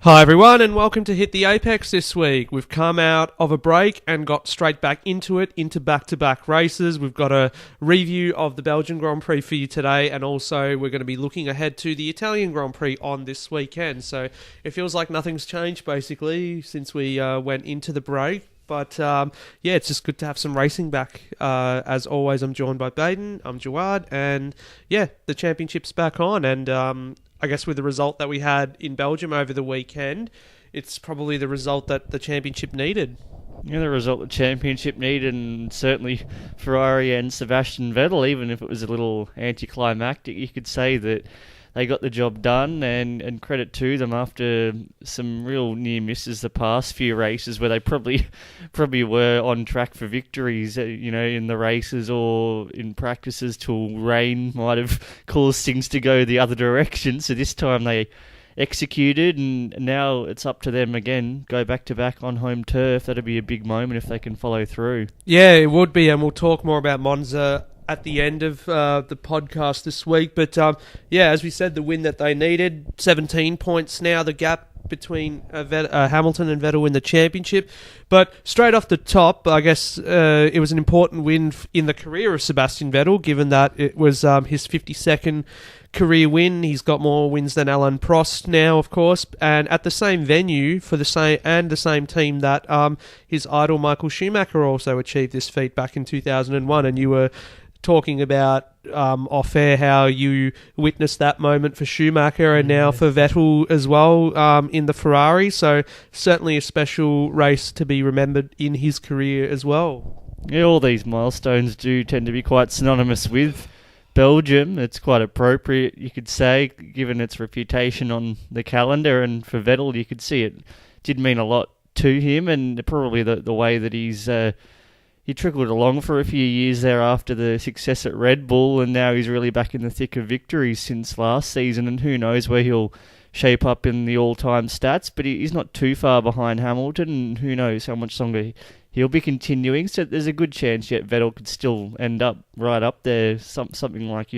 Hi everyone and welcome to Hit the Apex this week. We've come out of a break and got straight back into back-to-back races. We've got a review of the Belgian Grand Prix for you today, and also we're going to be looking ahead to the Italian Grand Prix on this weekend. So it feels like nothing's changed basically since we went into the break. But it's just good to have some racing back. As always, I'm joined by Baden, I'm Jawad, and the championship's back on. And I guess with the result that we had in Belgium over the weekend, it's probably the result that the championship needed. Yeah, the result the championship needed, and certainly Ferrari and Sebastian Vettel, even if it was a little anticlimactic, you could say that they got the job done, and credit to them after some real near misses the past few races where they probably were on track for victories, in the races or in practices till rain might have caused things to go the other direction. So this time they executed, and now it's up to them again, go back to back on home turf. That'd be a big moment if they can follow through. Yeah, it would be, and we'll talk more about Monza at the end of the podcast this week. But as we said, the win that they needed, 17 points now, the gap between Hamilton and Vettel in the championship. But straight off the top, I guess it was an important win in the career of Sebastian Vettel, given that it was his 52nd career win. He's got more wins than Alain Prost now, of course, and at the same venue for the same team that his idol Michael Schumacher also achieved this feat back in 2001. And you were talking about off air how you witnessed that moment for Schumacher and now for Vettel as well in the Ferrari. So certainly a special race to be remembered in his career as well. Yeah, all these milestones do tend to be quite synonymous with Belgium. It's quite appropriate, you could say, given its reputation on the calendar. And for Vettel, you could see it did mean a lot to him, and probably the way that he trickled along for a few years there after the success at Red Bull, and now he's really back in the thick of victories since last season, and who knows where he'll shape up in the all-time stats, but he's not too far behind Hamilton, and who knows how much longer he'll be continuing. So there's a good chance yet Vettel could still end up right up there, something like,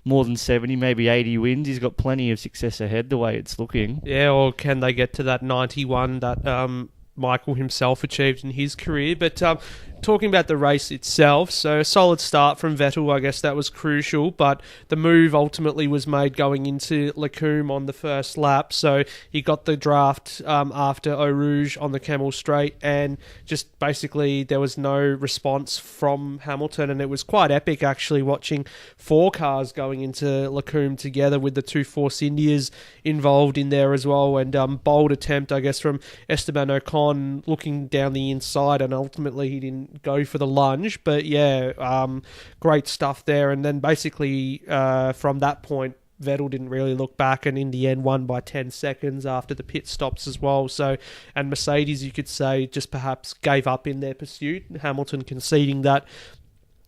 more than 70, maybe 80 wins. He's got plenty of success ahead the way it's looking. Yeah, or can they get to that 91 that Michael himself achieved in his career? But talking about the race itself, so a solid start from Vettel, I guess that was crucial, but the move ultimately was made going into Lecombe on the first lap, so he got the draft after Eau Rouge on the Camel Straight, and just basically there was no response from Hamilton, and it was quite epic actually watching four cars going into Lecombe together with the two Force Indias involved in there as well, and bold attempt, I guess, from Esteban Ocon looking down the inside, and ultimately he didn't go for the lunge, but great stuff there. And then basically from that point, Vettel didn't really look back, and in the end won by 10 seconds after the pit stops as well. So, and Mercedes, you could say, just perhaps gave up in their pursuit, Hamilton conceding that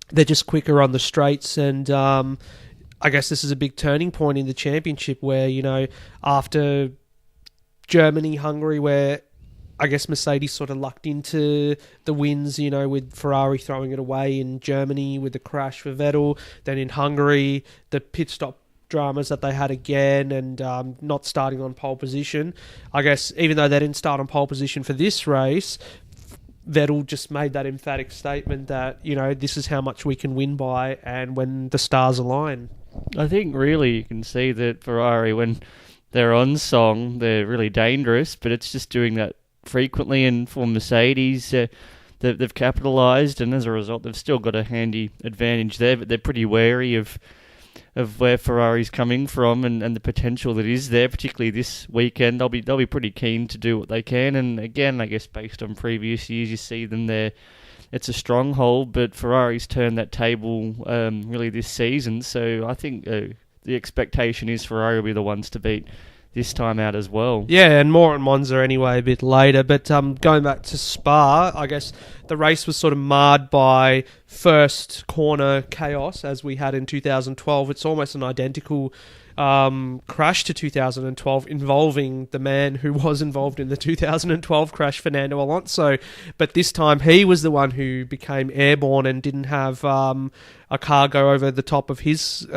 they're just quicker on the straights. And I guess this is a big turning point in the championship where, after Germany, Hungary, where I guess Mercedes sort of lucked into the wins, with Ferrari throwing it away in Germany with the crash for Vettel. Then in Hungary, the pit stop dramas that they had again, and not starting on pole position. I guess even though they didn't start on pole position for this race, Vettel just made that emphatic statement that, this is how much we can win by, and when the stars align. I think really you can see that Ferrari, when they're on song, they're really dangerous, but it's just doing that frequently, and for Mercedes, they've capitalised, and as a result they've still got a handy advantage there, but they're pretty wary of where Ferrari's coming from and the potential that is there, particularly this weekend. They'll be pretty keen to do what they can, and again, I guess based on previous years, you see them there. It's a stronghold, but Ferrari's turned that table really this season, so I think the expectation is Ferrari will be the ones to beat this time out as well. Yeah, and more on Monza anyway a bit later. But going back to Spa, I guess the race was sort of marred by first corner chaos as we had in 2012. It's almost an identical crash to 2012 involving the man who was involved in the 2012 crash, Fernando Alonso. But this time he was the one who became airborne and didn't have a car go over the top of his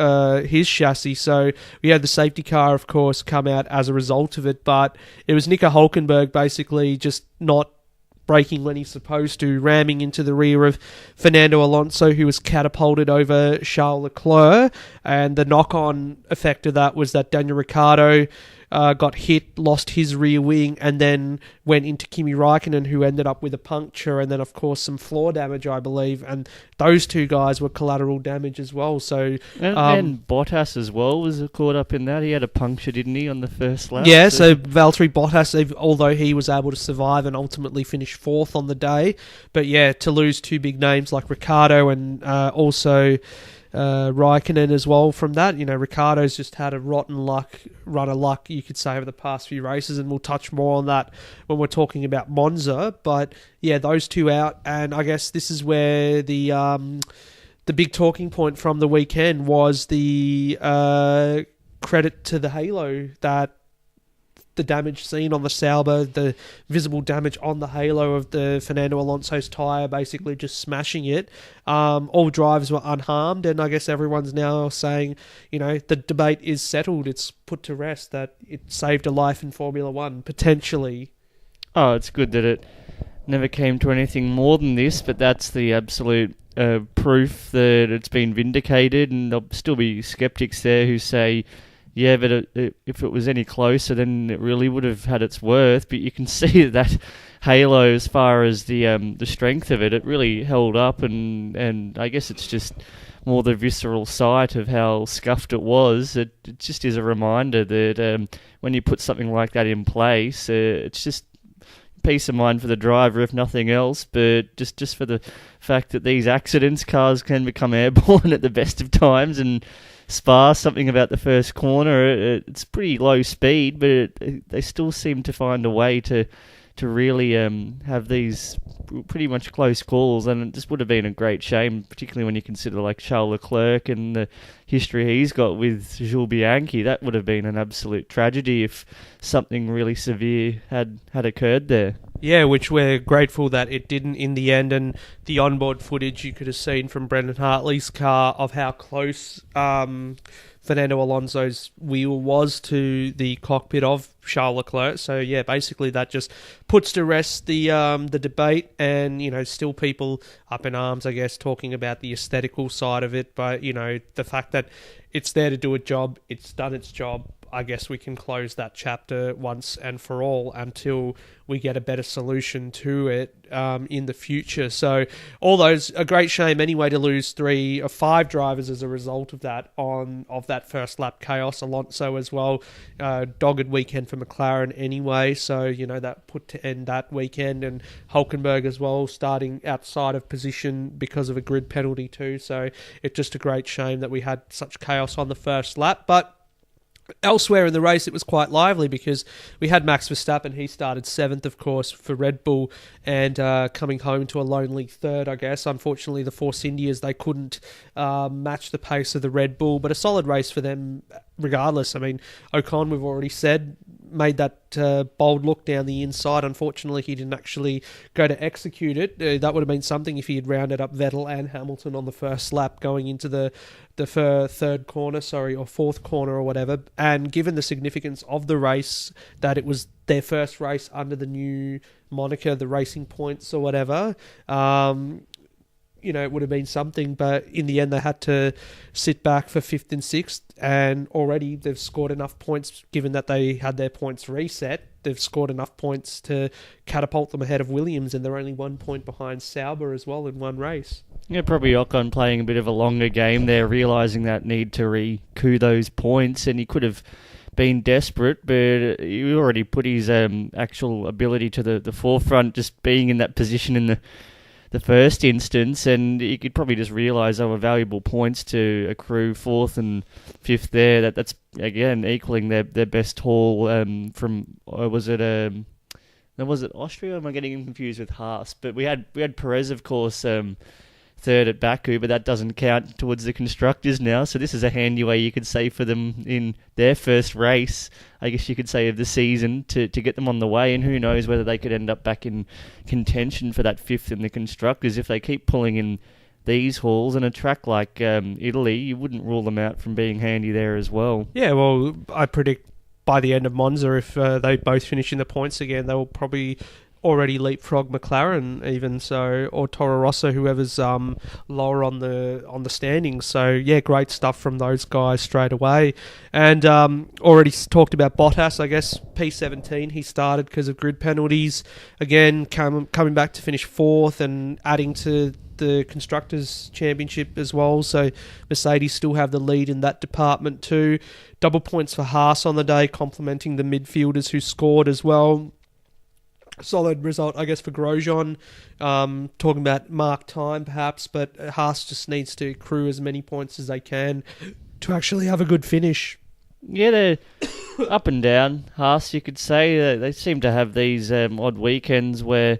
chassis. So we had the safety car, of course, come out as a result of it. But it was Nico Hulkenberg basically just not braking when he's supposed to, ramming into the rear of Fernando Alonso, who was catapulted over Charles Leclerc. And the knock-on effect of that was that Daniel Ricciardo got hit, lost his rear wing, and then went into Kimi Raikkonen, who ended up with a puncture and then, of course, some floor damage, I believe. And those two guys were collateral damage as well. So and Bottas as well was caught up in that. He had a puncture, didn't he, on the first lap? Yeah, so Valtteri Bottas, although he was able to survive and ultimately finish fourth on the day. But yeah, to lose two big names like Ricciardo and also Raikkonen as well from that. Ricciardo's just had a rotten run of luck, you could say, over the past few races, and we'll touch more on that when we're talking about Monza. But yeah, those two out, and I guess this is where the big talking point from the weekend was the credit to the halo, that the damage seen on the Sauber, the visible damage on the halo of the Fernando Alonso's tyre, basically just smashing it. All drivers were unharmed, and I guess everyone's now saying, the debate is settled. It's put to rest that it saved a life in Formula One, potentially. Oh, it's good that it never came to anything more than this, but that's the absolute proof that it's been vindicated, and there'll still be skeptics there who say, yeah, but if it was any closer, then it really would have had its worth. But you can see that halo, as far as the strength of it really held up, and I guess it's just more the visceral sight of how scuffed it was. It just is a reminder that when you put something like that in place, it's just peace of mind for the driver, if nothing else, but just for the fact that these accidents, cars can become airborne at the best of times. And Spa, something about the first corner, it's pretty low speed, but they still seem to find a way to really have these pretty much close calls, and it just would have been a great shame, particularly when you consider like Charles Leclerc and the history he's got with Jules Bianchi. That would have been an absolute tragedy if something really severe had occurred there. Yeah, which we're grateful that it didn't in the end, and the onboard footage you could have seen from Brendan Hartley's car of how close Fernando Alonso's wheel was to the cockpit of Charles Leclerc. So yeah, basically that just puts to rest the debate, and still people up in arms, I guess, talking about the aesthetical side of it. But the fact that it's there to do a job, it's done its job. I guess we can close that chapter once and for all until we get a better solution to it in the future. So all those, a great shame anyway to lose 3 or 5 drivers as a result of that of that first lap chaos. Alonso as well, dogged weekend for McLaren anyway. So that put to end that weekend, and Hulkenberg as well starting outside of position because of a grid penalty too. So it's just a great shame that we had such chaos on the first lap, but elsewhere in the race, it was quite lively because we had Max Verstappen. He started 7th, of course, for Red Bull, and coming home to a lonely 3rd, I guess. Unfortunately, the Force Indias, they couldn't match the pace of the Red Bull, but a solid race for them regardless. I mean, Ocon, we've already said, made that bold look down the inside. Unfortunately, he didn't actually go to execute it. That would have been something if he had rounded up Vettel and Hamilton on the first lap going into the third corner, or fourth corner or whatever. And given the significance of the race, that it was their first race under the new moniker, the Racing Points or whatever, it would have been something, but in the end they had to sit back for 5th and 6th, and already they've scored enough points, given that they had their points reset. They've scored enough points to catapult them ahead of Williams, and they're only 1 point behind Sauber as well in one race. Yeah, probably Ocon playing a bit of a longer game there, realising that need to recoup those points, and he could have been desperate, but he already put his actual ability to the forefront, just being in that position in the first instance, and you could probably just realise they were valuable points to accrue 4th and 5th there. That's again equaling their best haul from was it Austria? Am I getting confused with Haas? But we had Perez, of course, third at Baku, but that doesn't count towards the constructors now. So this is a handy way, you could say, for them in their first race, I guess you could say, of the season to get them on the way. And who knows whether they could end up back in contention for that fifth in the constructors if they keep pulling in these hauls. And a track like Italy, you wouldn't rule them out from being handy there as well. Yeah, well, I predict by the end of Monza, if they both finish in the points again, they will probably already leapfrog McLaren, even so, or Toro Rosso, whoever's lower on the standings. So yeah, great stuff from those guys straight away. And already talked about Bottas. I guess P17 he started because of grid penalties. Again, coming back to finish fourth and adding to the Constructors' Championship as well, so Mercedes still have the lead in that department too. Double points for Haas on the day, complementing the midfielders who scored as well. Solid result, I guess, for Grosjean. Talking about mark time, perhaps, but Haas just needs to accrue as many points as they can to actually have a good finish. Yeah, they're up and down. Haas, you could say, they seem to have these odd weekends where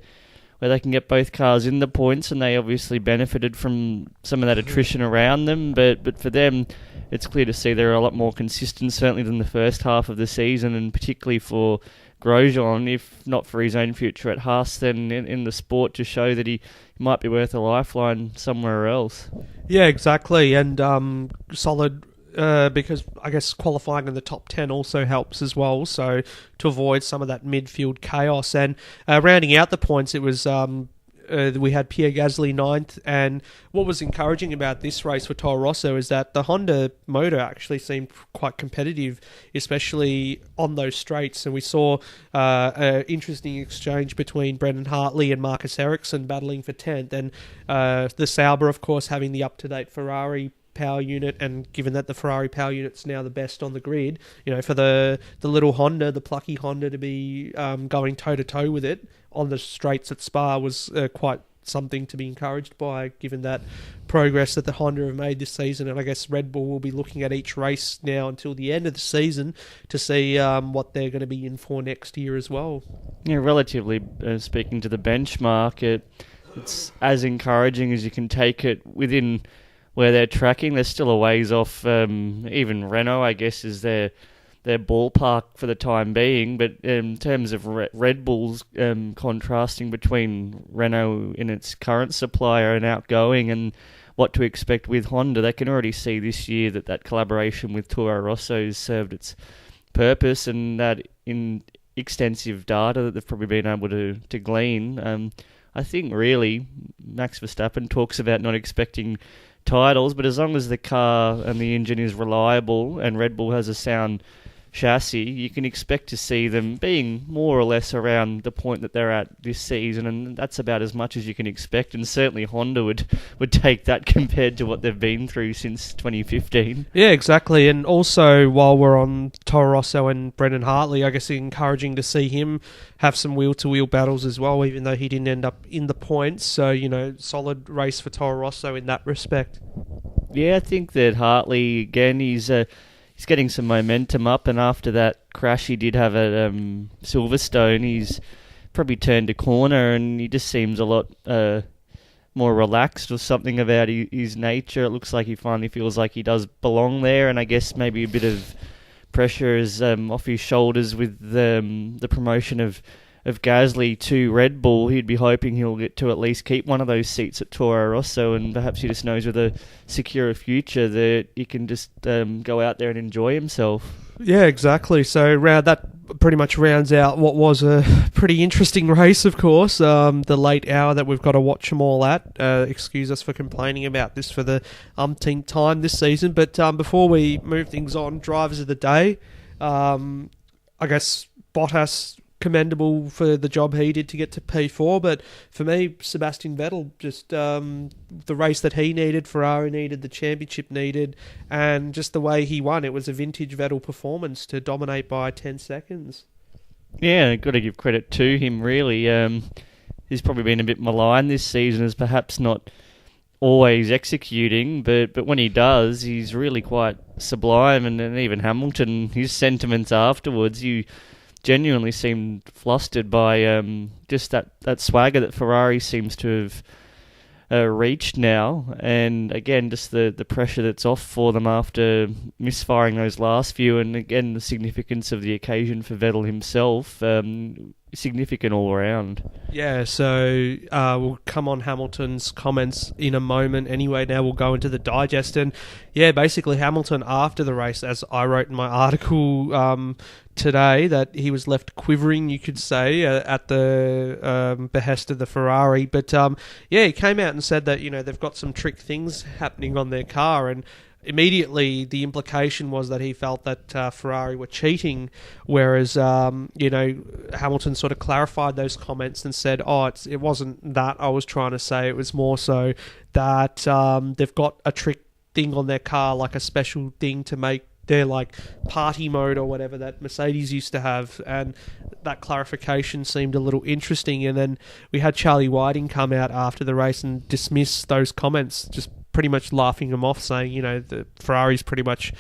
they can get both cars in the points, and they obviously benefited from some of that attrition around them. But for them, it's clear to see they're a lot more consistent, certainly than the first half of the season, and particularly for Grosjean, if not for his own future at Haas, then in the sport, to show that he might be worth a lifeline somewhere else. Yeah, exactly, and solid because I guess qualifying in the top 10 also helps as well, so to avoid some of that midfield chaos. And rounding out the points, it was we had Pierre Gasly ninth, and what was encouraging about this race for Toro Rosso is that the Honda motor actually seemed quite competitive, especially on those straights, and we saw an interesting exchange between Brendan Hartley and Marcus Ericsson battling for 10th, and the Sauber, of course, having the up-to-date Ferrari power unit, and given that the Ferrari power unit's now the best on the grid, you know, for the little Honda, the plucky Honda, to be going toe-to-toe with it on the straights at Spa was quite something to be encouraged by, given that progress that the Honda have made this season. And I guess Red Bull will be looking at each race now until the end of the season to see what they're going to be in for next year as well. Yeah, relatively speaking to the benchmark, it's as encouraging as you can take it within where they're tracking. They're still a ways off. Even Renault, I guess, is their ballpark for the time being. But in terms of Red Bull's contrasting between Renault in its current supplier and outgoing, and what to expect with Honda, they can already see this year that collaboration with Toro Rosso has served its purpose, and that in extensive data that they've probably been able to glean. I think really Max Verstappen talks about not expecting titles, but as long as the car and the engine is reliable and Red Bull has a sound chassis, you can expect to see them being more or less around the point that they're at this season, and that's about as much as you can expect. And certainly Honda would take that compared to what they've been through since 2015. Yeah, exactly. And also, while we're on Toro Rosso and Brendan Hartley, I guess it's encouraging to see him have some wheel-to-wheel battles as well, even though he didn't end up in the points. So, you know, solid race for Toro Rosso in that respect. Yeah, I think that Hartley, again, he's getting some momentum up, and after that crash he did have at Silverstone, he's probably turned a corner, and he just seems a lot more relaxed, or something about his nature. It looks like he finally feels like he does belong there, and I guess maybe a bit of pressure is off his shoulders with the promotion of Gasly to Red Bull. He'd be hoping he'll get to at least keep one of those seats at Toro Rosso, and perhaps he just knows with a secure future that he can just go out there and enjoy himself. Yeah, exactly. So that pretty much rounds out what was a pretty interesting race, of course. The late hour that we've got to watch them all at. Excuse us for complaining about this for the umpteenth time this season. But before we move things on, drivers of the day, I guess Bottas, commendable for the job he did to get to P4, but for me, Sebastian Vettel, just the race that he needed, Ferrari needed, the championship needed, and just the way he won. It was a vintage Vettel performance to dominate by 10 seconds. Yeah, got to give credit to him, really. He's probably been a bit maligned this season as perhaps not always executing, but when he does, he's really quite sublime, and even Hamilton, his sentiments afterwards, you genuinely seemed flustered by just that swagger that Ferrari seems to have reached now, and again, just the pressure that's off for them after misfiring those last few, and again, the significance of the occasion for Vettel himself, significant all around. Yeah, so we'll come on Hamilton's comments in a moment. Anyway, now we'll go into the digest. And yeah, basically Hamilton after the race, as I wrote in my article today, that he was left quivering, you could say, at the behest of the Ferrari. But yeah, he came out and said that, they've got some trick things happening on their car, and immediately the implication was that he felt that Ferrari were cheating, whereas Hamilton sort of clarified those comments and said, it wasn't that I was trying to say, it was more so that they've got a trick thing on their car, like a special thing to make their like party mode or whatever that Mercedes used to have, and that clarification seemed a little interesting. And then we had Charlie Whiting come out after the race and dismiss those comments, just pretty much laughing them off, saying, the Ferrari's pretty much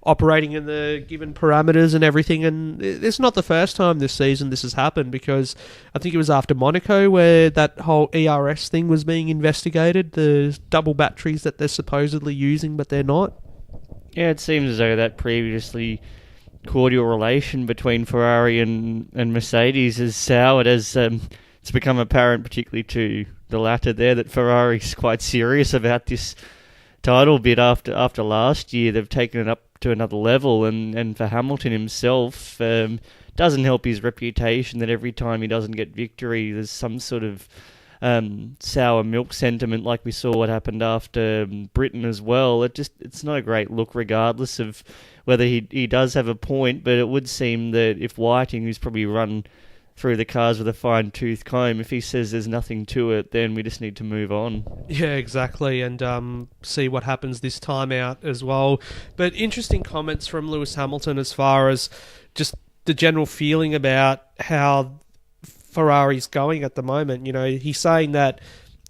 operating in the given parameters and everything. And it's not the first time this season this has happened, because I think it was after Monaco where that whole ERS thing was being investigated, the double batteries that they're supposedly using but they're not. Yeah, it seems as though that previously cordial relation between Ferrari and Mercedes has soured as it's become apparent, particularly to the latter there, that Ferrari's quite serious about this title bid after last year. They've taken it up to another level, and for Hamilton himself, doesn't help his reputation that every time he doesn't get victory, there's some sort of sour milk sentiment, like we saw what happened after Britain as well. It's not a great look, regardless of whether he does have a point. But it would seem that if Whiting, who's probably run through the cars with a fine-tooth comb, if he says there's nothing to it, then we just need to move on. Yeah, exactly, and see what happens this time out as well. But interesting comments from Lewis Hamilton as far as just the general feeling about how Ferrari's going at the moment. He's saying that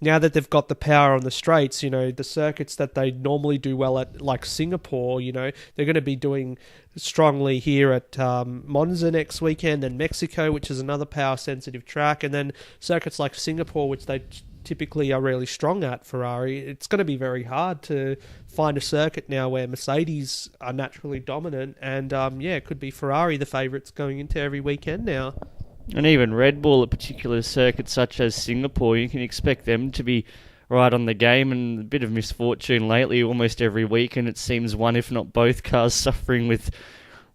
now that they've got the power on the straights, the circuits that they normally do well at, like Singapore, they're going to be doing strongly here at Monza next weekend, and Mexico, which is another power-sensitive track, and then circuits like Singapore, which they typically are really strong at, Ferrari. It's going to be very hard to find a circuit now where Mercedes are naturally dominant, and it could be Ferrari the favourites going into every weekend now. And even Red Bull at particular circuits such as Singapore, you can expect them to be right on the game, and a bit of misfortune lately. Almost every weekend it seems one, if not both, cars suffering with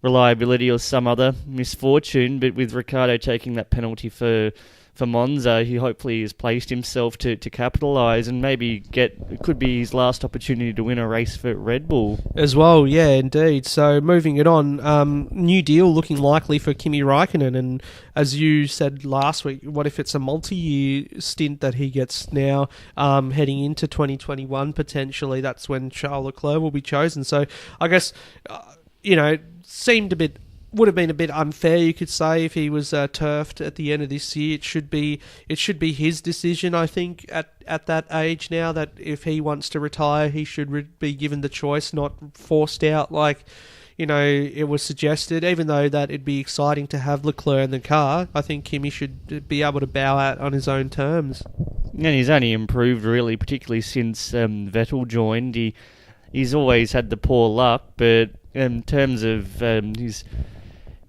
reliability or some other misfortune. But with Ricciardo taking that penalty for Monza, he hopefully has placed himself to capitalise and maybe it could be his last opportunity to win a race for Red Bull. As well, yeah, indeed. So moving it on, new deal looking likely for Kimi Räikkönen, and as you said last week, what if it's a multi-year stint that he gets now, heading into 2021 potentially? That's when Charles Leclerc will be chosen. So I guess, would have been a bit unfair, you could say, if he was turfed at the end of this year. It should be his decision, I think, at that age now, that if he wants to retire, he should be given the choice, not forced out like, it was suggested. Even though that it'd be exciting to have Leclerc in the car, I think Kimi should be able to bow out on his own terms. And he's only improved, really, particularly since Vettel joined. He's always had the poor luck, but in terms of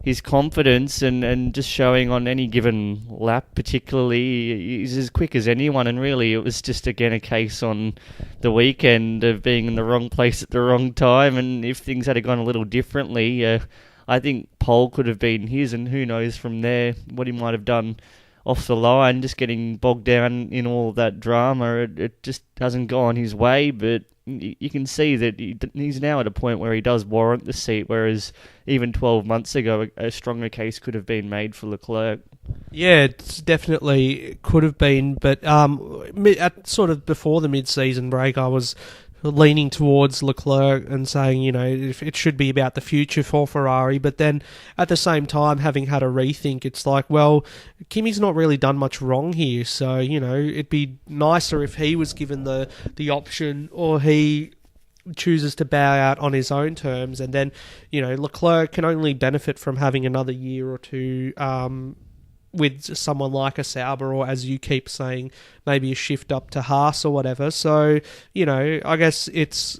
his confidence and just showing on any given lap, particularly, he's as quick as anyone. And really, it was just again a case on the weekend of being in the wrong place at the wrong time. And if things had gone a little differently, I think pole could have been his, and who knows from there what he might have done off the line. Just getting bogged down in all that drama, it just hasn't gone his way. But you can see that he's now at a point where he does warrant the seat, whereas even 12 months ago, a stronger case could have been made for Leclerc. Yeah, it definitely could have been, but at sort of before the mid-season break, I was leaning towards Leclerc and saying, it should be about the future for Ferrari. But then at the same time, having had a rethink, it's like, well, Kimi's not really done much wrong here. So, it'd be nicer if he was given the option, or he chooses to bow out on his own terms. And then, Leclerc can only benefit from having another year or two with someone like a Sauber, or as you keep saying, maybe a shift up to Haas or whatever. So, I guess it's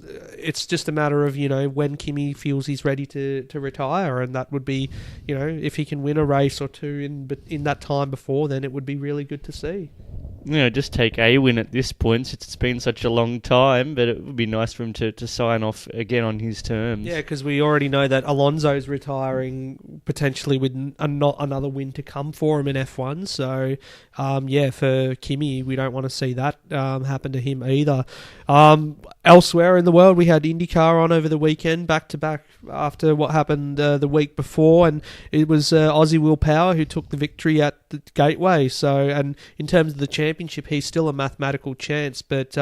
just a matter of, when Kimi feels he's ready to retire, and that would be, if he can win a race or two in that time before, then it would be really good to see. Just take a win at this point, since it's been such a long time, but it would be nice for him to sign off again on his terms. Yeah, because we already know that Alonso's retiring, potentially with not another win to come for him in F1. So, for Kimi, we don't want to see that happen to him either. Elsewhere in the world, we had IndyCar on over the weekend, back-to-back after what happened the week before, and it was Aussie Will Power who took the victory at the Gateway. So, and in terms of the championship, he's still a mathematical chance, but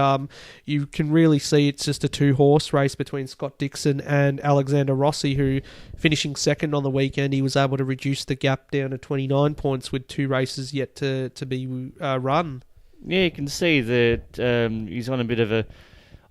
you can really see it's just a two-horse race between Scott Dixon and Alexander Rossi, who, finishing second on the weekend, he was able to reduce the gap down to 29 points with 2 races yet to be run. Yeah, you can see that he's on a bit of a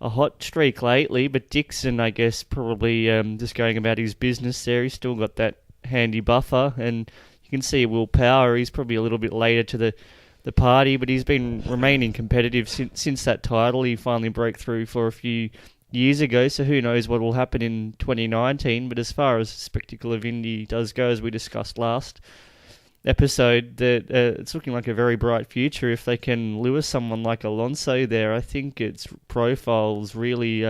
hot streak lately, but Dixon, I guess, probably just going about his business there. He's still got that handy buffer, and you can see Will Power, he's probably a little bit later to the party, but he's been remaining competitive since that title. He finally broke through for a few years ago, so who knows what will happen in 2019. But as far as the spectacle of Indy does go, as we discussed last episode, that it's looking like a very bright future if they can lure someone like Alonso there. I think its profile's really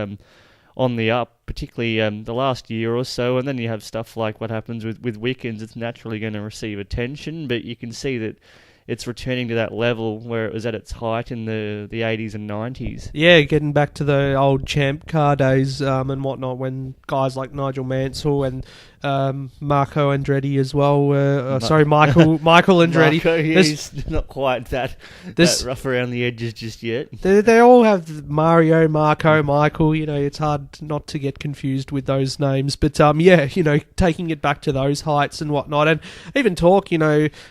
on the up, particularly the last year or so, and then you have stuff like what happens with Wickens. It's naturally going to receive attention, but you can see that it's returning to that level where it was at its height in the 80s and 90s. Yeah, getting back to the old champ car days and whatnot, when guys like Nigel Mansell and Marco Andretti as well. Michael Andretti. Marco, he's not quite that rough around the edges just yet. They all have Mario, Marco, Michael. It's hard not to get confused with those names. But taking it back to those heights and whatnot, and even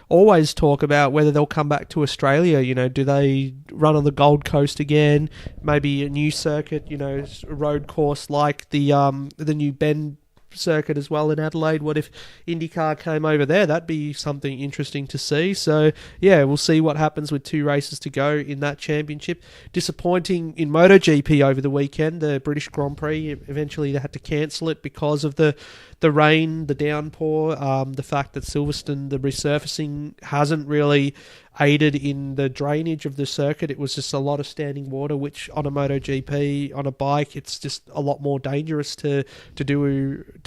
always talk about whether they'll come back to Australia. Do they run on the Gold Coast again? Maybe a new circuit, a road course like the new Bend circuit as well in Adelaide. What if IndyCar came over there? That'd be something interesting to see. So yeah, we'll see what happens with 2 races to go in that championship. Disappointing in MotoGP over the weekend, the British Grand Prix. Eventually they had to cancel it because of the rain, the downpour, the fact that Silverstone, the resurfacing hasn't really aided in the drainage of the circuit. It was just a lot of standing water, which on a MotoGP, on a bike, it's just a lot more dangerous to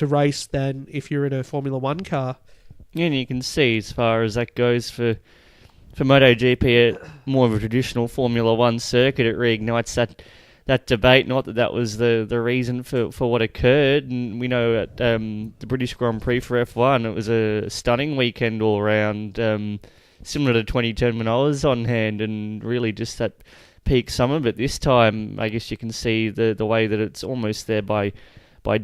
race than if you're in a Formula 1 car. Yeah, and you can see as far as that goes for MotoGP, more of a traditional Formula 1 circuit, it reignites that debate. Not that was the reason for what occurred. And we know at the British Grand Prix for F1, it was a stunning weekend all around, similar to 2010 when I was on hand, and really just that peak summer. But this time, I guess you can see the way that it's almost there by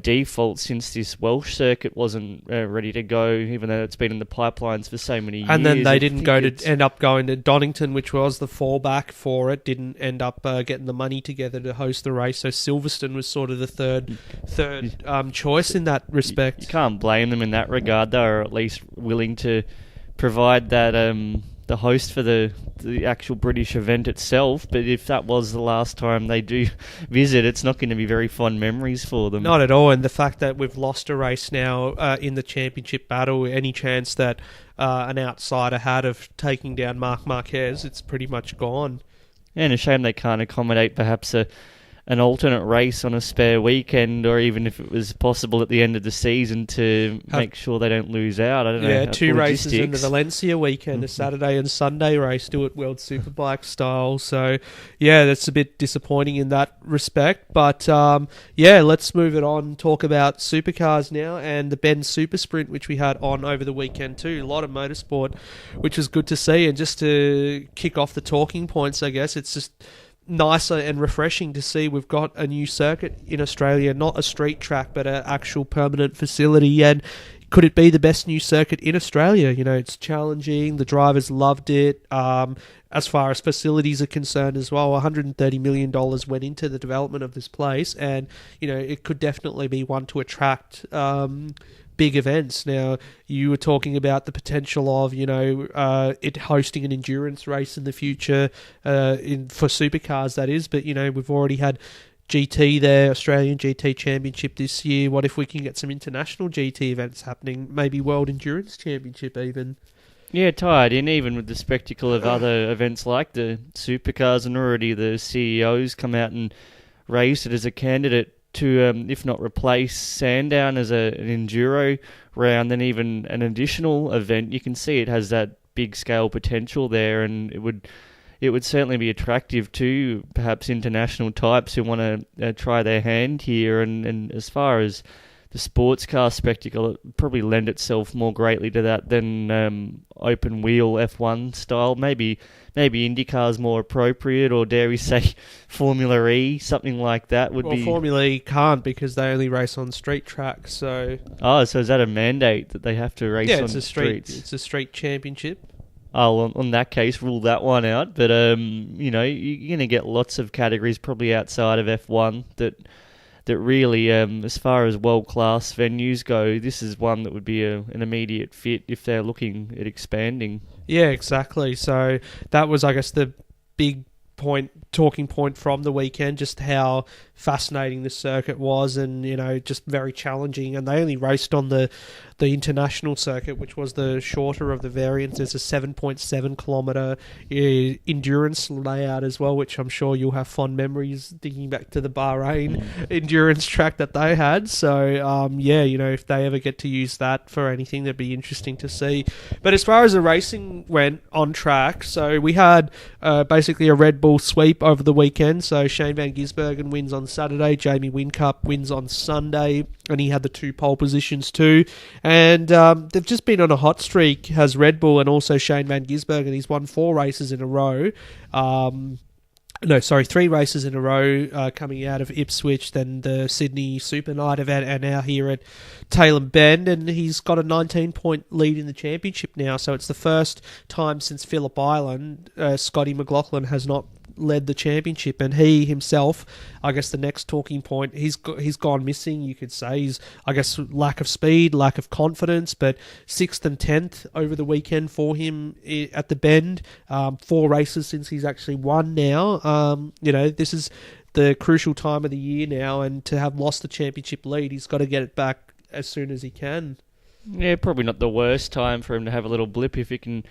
default, since this Welsh circuit wasn't ready to go, even though it's been in the pipelines for so many years. And then they didn't end up going to Donington, which was the fallback for it. Didn't end up getting the money together to host the race. So Silverstone was sort of the third choice in that respect. You can't blame them in that regard. They were at least willing to provide that the host for the actual British event itself. But if that was the last time they do visit, it's not going to be very fond memories for them. Not at all. And the fact that we've lost a race now in the championship battle, any chance that an outsider had of taking down Marc Marquez, it's pretty much gone. And a shame they can't accommodate perhaps an alternate race on a spare weekend, or even if it was possible at the end of the season to make sure they don't lose out. I don't know. Yeah, 2 races in the Valencia weekend, a Saturday and Sunday race, do it World Superbike style. So, yeah, that's a bit disappointing in that respect. But, let's move it on, talk about supercars now, and the Bend Super Sprint, which we had on over the weekend too. A lot of motorsport, which was good to see. And just to kick off the talking points, I guess, it's just nicer and refreshing to see we've got a new circuit in Australia, not a street track but an actual permanent facility. And could it be the best new circuit in Australia? It's challenging, the drivers loved it. As far as facilities are concerned as well, $130 million went into the development of this place, and it could definitely be one to attract big events. Now, you were talking about the potential of, it hosting an endurance race in the future, for supercars, that is. But, we've already had GT there, Australian GT Championship this year. What if we can get some international GT events happening? Maybe World Endurance Championship even. Yeah, tied in even with the spectacle of other events like the supercars, and already the CEOs come out and raised it as a candidate to, if not replace Sandown as an enduro round, then even an additional event. You can see it has that big scale potential there, and it would certainly be attractive to perhaps international types who want to try their hand here. And as far as the sports car spectacle, it probably lend itself more greatly to that than open wheel F1 style. Maybe IndyCar's more appropriate, or dare we say Formula E, something like that would be. Formula E can't because they only race on street tracks. So is that a mandate that they have to race on streets? It's a street championship. Oh, on that case, rule that one out. But you're going to get lots of categories probably outside of F1 that really, as far as world-class venues go, this is one that would be an immediate fit if they're looking at expanding. Yeah, exactly. So that was, I guess, the big talking point from the weekend, just how fascinating the circuit was, and just very challenging. And they only raced on the international circuit, which was the shorter of the variants. There's a 7.7 kilometre endurance layout as well, which I'm sure you'll have fond memories thinking back to the Bahrain endurance track that they had. So if they ever get to use that for anything, that'd be interesting to see. But as far as the racing went on track, so we had basically a Red Bull sweep over the weekend. So Shane van Gisbergen wins on Saturday, Jamie Whincup wins on Sunday, and he had the 2 pole positions too. And they've just been on a hot streak, has Red Bull, and also Shane van Gisbergen. He's won 4 races in a row. 3 races in a row, coming out of Ipswich, then the Sydney Super Night event, and now here at Tailem Bend, and he's got a 19-point lead in the championship now. So it's the first time since Phillip Island Scotty McLaughlin has not led the championship, and he himself, I guess the next talking point, he's gone missing, you could say. He's, I guess, lack of speed, lack of confidence, but 6th and 10th over the weekend for him at the Bend. 4 races since he's actually won now. This is the crucial time of the year now, and to have lost the championship lead, he's got to get it back as soon as he can. Yeah, probably not the worst time for him to have a little blip if he can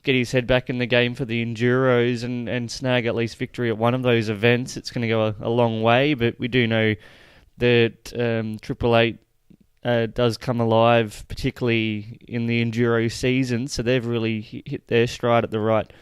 get his head back in the game for the Enduros and snag at least victory at one of those events. It's going to go a long way, but we do know that Triple Eight does come alive, particularly in the Enduro season, so they've really hit their stride at the right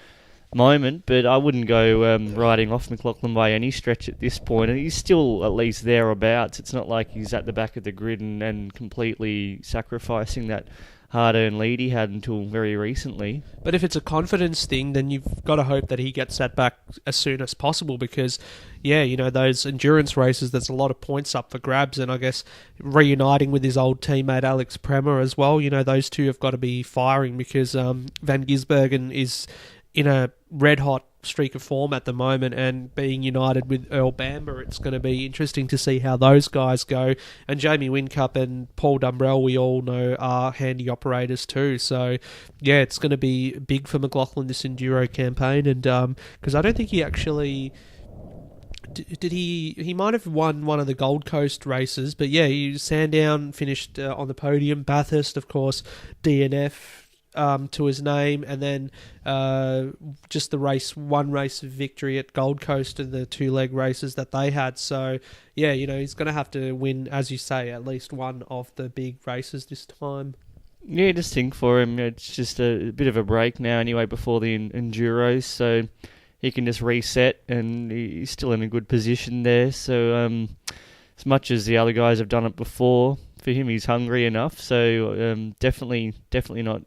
moment. But I wouldn't go riding off McLaughlin by any stretch at this point, and he's still at least thereabouts. It's not like he's at the back of the grid and completely sacrificing that hard-earned lead he had until very recently. But if it's a confidence thing, then you've got to hope that he gets that back as soon as possible, because, those endurance races, there's a lot of points up for grabs, and I guess reuniting with his old teammate Alex Premer as well, those two have got to be firing, because Van Gisbergen is in a red-hot streak of form at the moment, and being united with Earl Bamber, it's going to be interesting to see how those guys go. And Jamie Whincup and Paul Dumbrell, we all know, are handy operators too. So it's going to be big for McLaughlin, this Enduro campaign. And because I don't think he actually did he might have won one of the Gold Coast races, but Sandown finished on the podium. Bathurst, of course, DNF to his name, and then just one race of victory at Gold Coast and the 2-leg races that they had. So he's going to have to win, as you say, at least one of the big races this time. Yeah, just think for him, it's just a bit of a break now anyway before the Enduros, so he can just reset, and he's still in a good position there. So as much as the other guys have done it before, for him he's hungry enough, so definitely not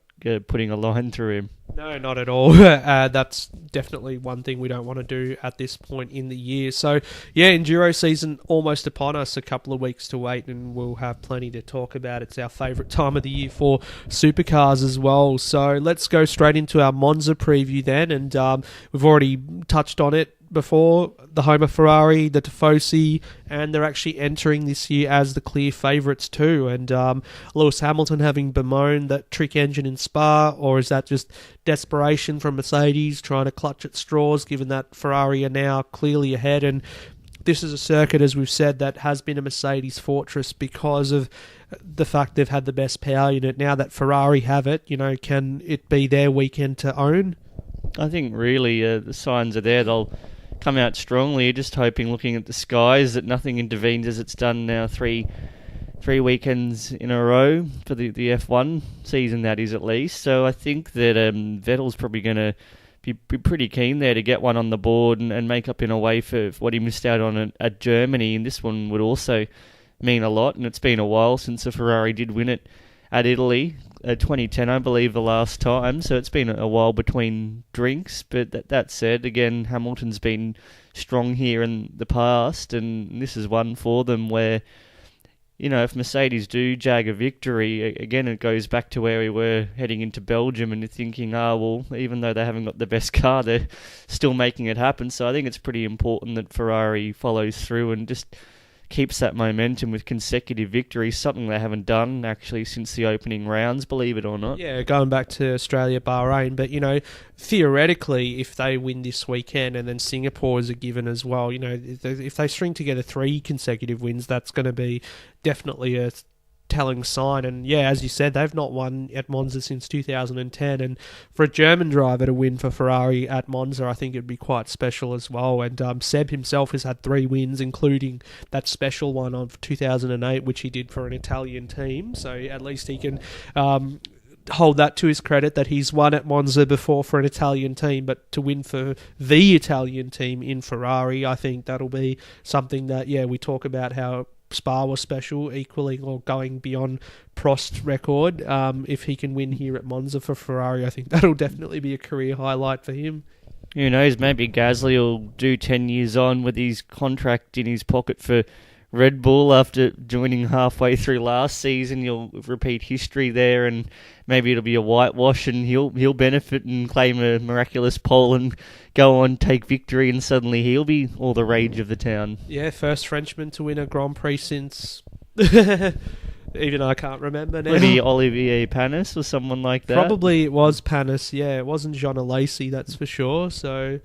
putting a line through him. No, not at all. That's definitely one thing we don't want to do at this point in the year. So, Enduro season almost upon us, a couple of weeks to wait, and we'll have plenty to talk about. It's our favourite time of the year for supercars as well. So let's go straight into our Monza preview then, and we've already touched on it. before, the home of Ferrari, the Tifosi, and they're actually entering this year as the clear favourites too. And Lewis Hamilton having bemoaned that trick engine in Spa, or is that just desperation from Mercedes trying to clutch at straws, given that Ferrari are now clearly ahead? And this is a circuit, as we've said, that has been a Mercedes fortress because of the fact they've had the best power unit. Now that Ferrari have it, can it be their weekend to own? I think really the signs are there. They'll come out strongly. Just hoping, looking at the skies, that nothing intervenes as it's done now three weekends in a row for the F1 season, that is, at least. So I think that Vettel's probably going to be pretty keen there to get one on the board and make up in a way for what he missed out on at Germany. And this one would also mean a lot. And it's been a while since a Ferrari did win it at Italy. 2010, I believe, the last time. So it's been a while between drinks. But that said, again, Hamilton's been strong here in the past. And this is one for them where, if Mercedes do jag a victory, again, it goes back to where we were heading into Belgium and you're thinking, even though they haven't got the best car, they're still making it happen. So I think it's pretty important that Ferrari follows through and just keeps that momentum with consecutive victories, something they haven't done actually since the opening rounds, believe it or not. Yeah, going back to Australia, Bahrain, but theoretically, if they win this weekend and then Singapore is a given as well, if they string together 3 consecutive wins, that's going to be definitely a telling sign. And yeah, as you said, they've not won at Monza since 2010, and for a German driver to win for Ferrari at Monza, I think it'd be quite special as well. And Seb himself has had 3 wins, including that special one of 2008, which he did for an Italian team, so at least he can hold that to his credit, that he's won at Monza before for an Italian team, but to win for the Italian team in Ferrari, I think that'll be something that, we talk about how Spa was special, equaling or going beyond Prost's record. If he can win here at Monza for Ferrari, I think that'll definitely be a career highlight for him. Who knows, maybe Gasly will do 10 years on with his contract in his pocket for Red Bull after joining halfway through last season. You'll repeat history there, and maybe it'll be a whitewash, and he'll benefit and claim a miraculous pole and go on, take victory, and suddenly he'll be all the rage of the town. Yeah, first Frenchman to win a Grand Prix since even I can't remember now. Maybe Olivier Panis or someone like that. Probably it was Panis. Yeah, it wasn't Jean Alesi, that's for sure. So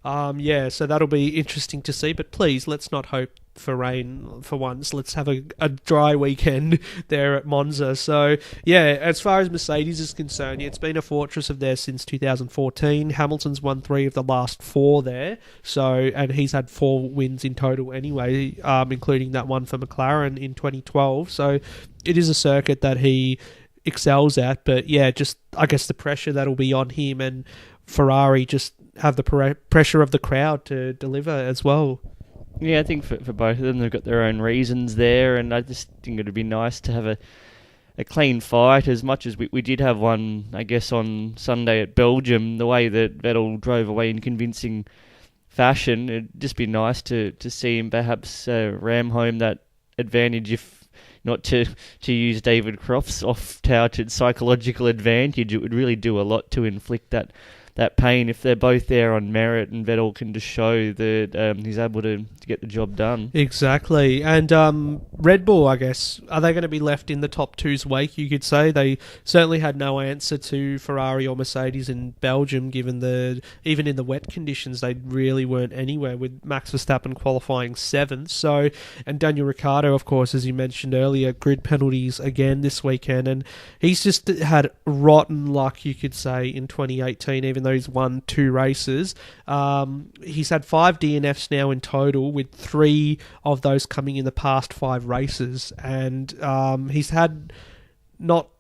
so that'll be interesting to see. But please, let's not hope for rain for once. Let's have a dry weekend there at Monza. So yeah, as far as Mercedes is concerned, it's been a fortress of theirs since 2014. Hamilton's won 3 of the last 4 there, and he's had 4 wins in total anyway, including that one for McLaren in 2012. So it is a circuit that he excels at, but yeah, just I guess the pressure that'll be on him, and Ferrari just have the pressure of the crowd to deliver as well. Yeah, I think for both of them, they've got their own reasons there, and I just think it would be nice to have a clean fight, as much as we did have one, I guess, on Sunday at Belgium, the way that Vettel drove away in convincing fashion. It'd just be nice to see him perhaps ram home that advantage, if not to use David Croft's oft-touted psychological advantage. It would really do a lot to inflict that pain if they're both there on merit, and Vettel can just show that he's able to get the job done. Exactly. And Red Bull, I guess, are they going to be left in the top two's wake, you could say? They certainly had no answer to Ferrari or Mercedes in Belgium, given even in the wet conditions, they really weren't anywhere, with Max Verstappen qualifying 7th. And Daniel Ricciardo, of course, as you mentioned earlier, grid penalties again this weekend, and he's just had rotten luck, you could say, in 2018, even though he's won 2 races. He's had 5 DNFs now in total, with 3 of those coming in the past 5 races, and he's not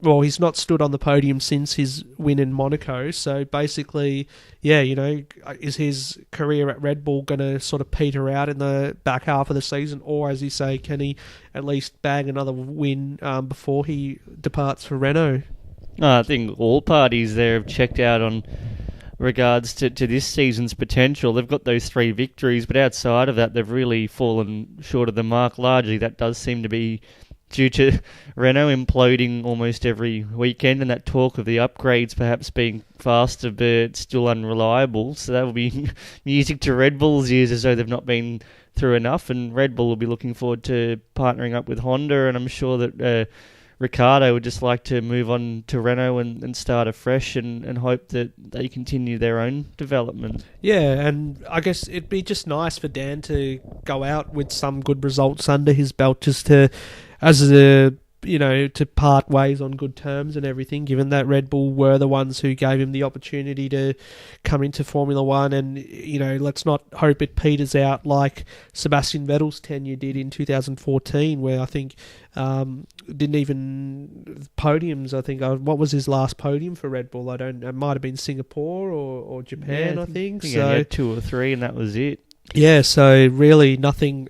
stood on the podium since his win in Monaco. So basically, is his career at Red Bull going to sort of peter out in the back half of the season, or, as you say, can he at least bag another win before he departs for Renault? I think all parties there have checked out on regards to this season's potential. They've got those 3 victories, but outside of that, they've really fallen short of the mark largely. That does seem to be due to Renault imploding almost every weekend and that talk of the upgrades perhaps being faster but still unreliable. So that will be music to Red Bull's ears, as though they've not been through enough, and Red Bull will be looking forward to partnering up with Honda, and I'm sure that Ricciardo would just like to move on to Renault and start afresh and hope that they continue their own development. Yeah, and I guess it'd be just nice for Dan to go out with some good results under his belt, just to, to part ways on good terms and everything, given that Red Bull were the ones who gave him the opportunity to come into Formula One. And, let's not hope it peters out like Sebastian Vettel's tenure did in 2014, where I think didn't even podiums. I think what was his last podium for Red Bull? It might have been Singapore or Japan. Yeah, I think so. He had 2 or 3, and that was it. Yeah, so really nothing,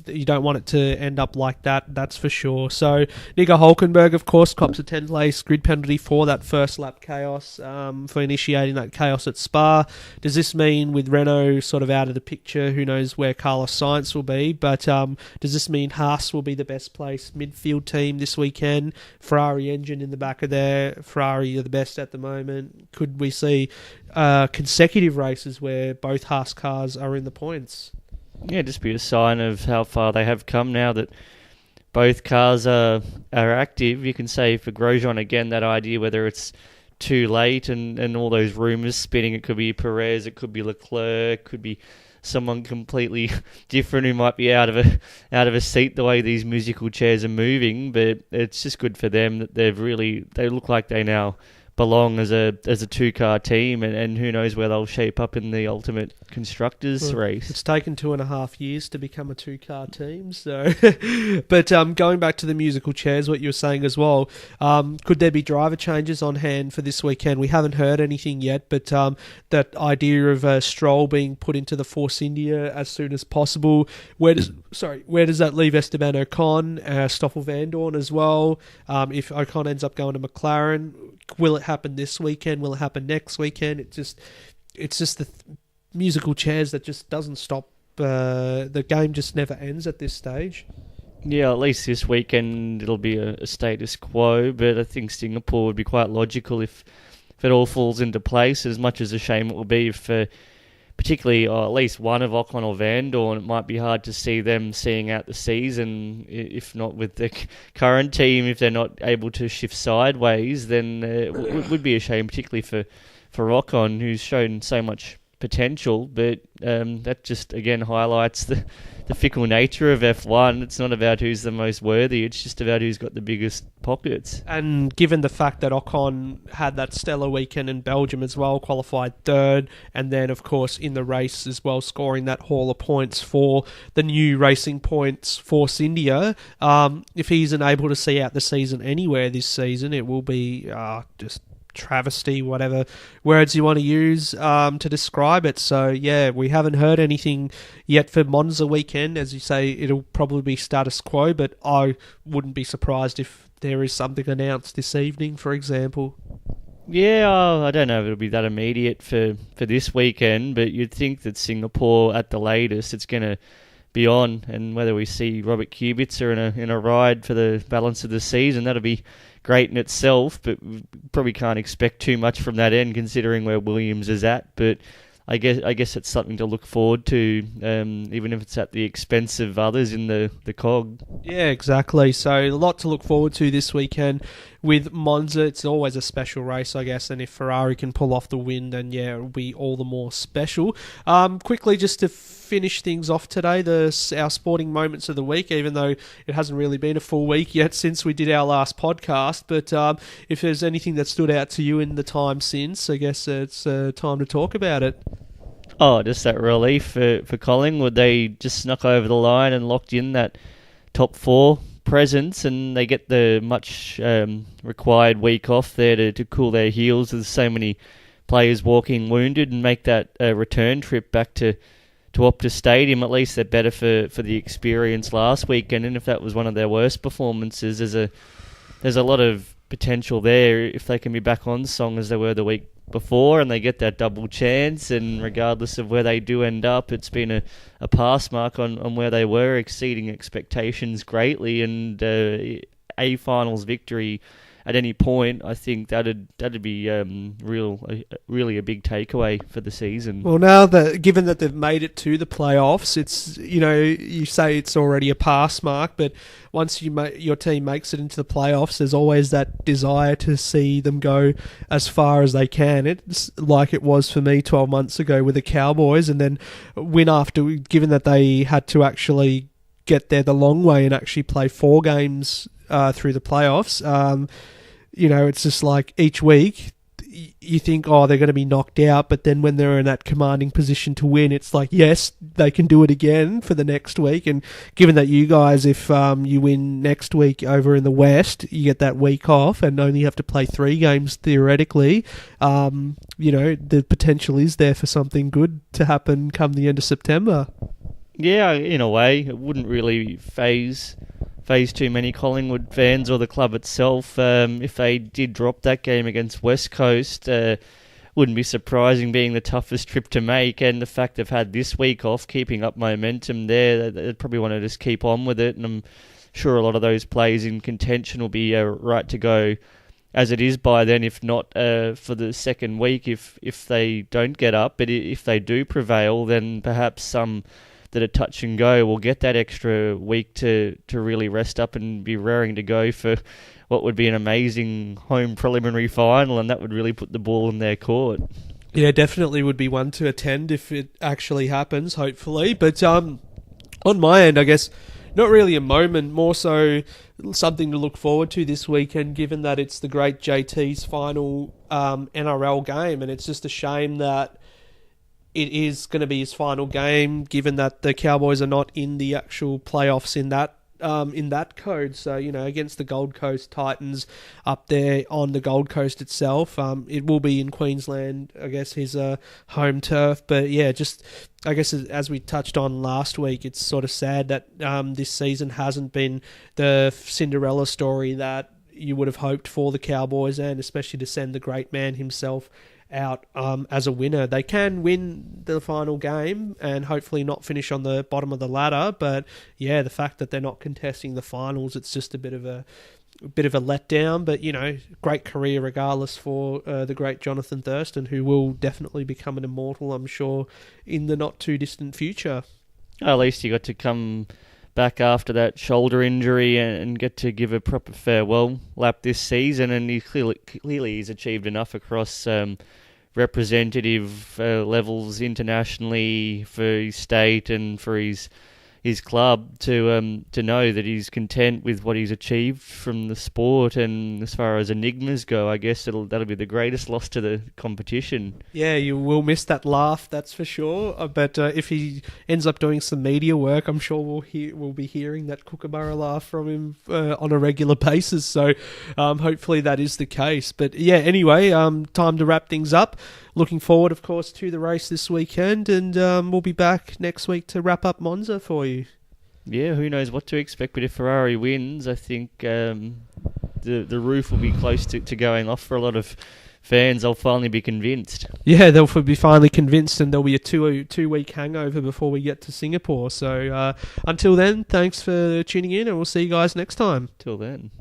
you don't want it to end up like that, that's for sure. So Nico Hulkenberg, of course, cops a 10-place grid penalty for that first lap chaos, for initiating that chaos at Spa. Does this mean, with Renault sort of out of the picture, who knows where Carlos Sainz will be, but does this mean Haas will be the best placed midfield team this weekend? Ferrari engine in the back of there, Ferrari are the best at the moment. Could we see consecutive races where both Haas cars are in the points? Yeah, just be a sign of how far they have come now that both cars are active. You can say for Grosjean again, that idea whether it's too late and all those rumours spinning, it could be Perez, it could be Leclerc, it could be someone completely different who might be out of a seat the way these musical chairs are moving. But it's just good for them that they look like they now belong as a 2-car team, and who knows where they'll shape up in the ultimate constructors race. It's taken 2.5 years to become a 2-car team, so but going back to the musical chairs, what you were saying as well, could there be driver changes on hand for this weekend? We haven't heard anything yet, but that idea of Stroll being put into the Force India as soon as possible, where does that leave Esteban Ocon, Stoffel Van Dorn as well? If Ocon ends up going to McLaren, will it happen this weekend? Will it happen next weekend? It's just the musical chairs that just doesn't stop. The game just never ends at this stage. Yeah, at least this weekend it'll be a status quo, but I think Singapore would be quite logical if it all falls into place, as much as a shame it will be if particularly at least one of Ocon or Van Dorn, it might be hard to see them seeing out the season, if not with the current team. If they're not able to shift sideways, then it would be a shame, particularly for Ocon, who's shown so much potential. But that just, again, highlights the fickle nature of F1. It's not about who's the most worthy, it's just about who's got the biggest pockets. And given the fact that Ocon had that stellar weekend in Belgium as well, qualified third, and then of course in the race as well, scoring that haul of points for the new Racing Points Force India, if he isn't able to see out the season anywhere this season, it will be just travesty, whatever words you want to use to describe it. So yeah, we haven't heard anything yet for Monza weekend. As you say, it'll probably be status quo, but I wouldn't be surprised if there is something announced this evening, for example. Yeah, I don't know if it'll be that immediate for this weekend, but you'd think that Singapore at the latest it's going to be on, and whether we see Robert Kubica in a ride for the balance of the season, that'll be great in itself, but we probably can't expect too much from that end considering where Williams is at. But I guess it's something to look forward to, even if it's at the expense of others in the cog. Yeah, exactly. So a lot to look forward to this weekend with Monza. It's always a special race, I guess, and if Ferrari can pull off the win, then yeah, it'll be all the more special. Quickly, just to finish things off today, our sporting moments of the week, even though it hasn't really been a full week yet since we did our last podcast, but if there's anything that stood out to you in the time since, I guess it's time to talk about it. Oh, just that relief for Collingwood. They just snuck over the line and locked in that top 4 presence, and they get the much required week off there to cool their heels. There's so many players walking wounded, and make that return trip back to Optus Stadium. At least they're better for the experience last weekend, and if that was one of their worst performances, there's a lot of potential there if they can be back on song as they were the week before, and they get that double chance, and regardless of where they do end up, it's been a pass mark on where they were, exceeding expectations greatly, and a finals victory at any point, I think that'd be really a big takeaway for the season. Well, now that given that they've made it to the playoffs, it's you say it's already a pass mark, but once your team makes it into the playoffs, there's always that desire to see them go as far as they can. It's like it was for me 12 months ago with the Cowboys, and then win after, given that they had to actually get there the long way and actually play 4 games through the playoffs. It's just like each week you think, oh, they're going to be knocked out, but then when they're in that commanding position to win, it's like, yes, they can do it again for the next week. And given that you guys, if you win next week over in the West, you get that week off and only have to play 3 games theoretically, the potential is there for something good to happen come the end of September. Yeah, in a way, it wouldn't really phase too many Collingwood fans or the club itself. If they did drop that game against West Coast, wouldn't be surprising, being the toughest trip to make, and the fact they've had this week off, keeping up momentum there, they'd probably want to just keep on with it, and I'm sure a lot of those players in contention will be right to go as it is by then, if not for the second week, if they don't get up. But if they do prevail, then perhaps some that are touch and go will get that extra week to really rest up and be raring to go for what would be an amazing home preliminary final, and that would really put the ball in their court. Yeah, definitely would be one to attend if it actually happens, hopefully. But on my end, I guess, not really a moment, more so something to look forward to this weekend, given that it's the great JT's final NRL game, and it's just a shame that it is going to be his final game, given that the Cowboys are not in the actual playoffs in that code. So, against the Gold Coast Titans up there on the Gold Coast itself, it will be in Queensland, I guess, his home turf. But yeah, just I guess as we touched on last week, it's sort of sad that this season hasn't been the Cinderella story that you would have hoped for the Cowboys, and especially to send the great man himself out as a winner. They can win the final game and hopefully not finish on the bottom of the ladder, but yeah, the fact that they're not contesting the finals, it's just a bit of a letdown. But great career regardless for the great Jonathan Thurston, who will definitely become an immortal, I'm sure, in the not too distant future. At least he got to come back after that shoulder injury and get to give a proper farewell lap this season, and he clearly he's achieved enough across representative levels internationally for his state and for his club to know that he's content with what he's achieved from the sport. And as far as enigmas go, I guess that'll be the greatest loss to the competition. Yeah, you will miss that laugh, that's for sure. But if he ends up doing some media work, I'm sure we'll be hearing that Kookaburra laugh from him on a regular basis. So hopefully that is the case. But yeah, anyway, time to wrap things up. Looking forward, of course, to the race this weekend, and we'll be back next week to wrap up Monza for you. Yeah, who knows what to expect, but if Ferrari wins, I think the roof will be close to going off for a lot of fans. They'll finally be convinced. Yeah, they'll be finally convinced, and there'll be a two-week hangover before we get to Singapore. So until then, thanks for tuning in, and we'll see you guys next time. Till then.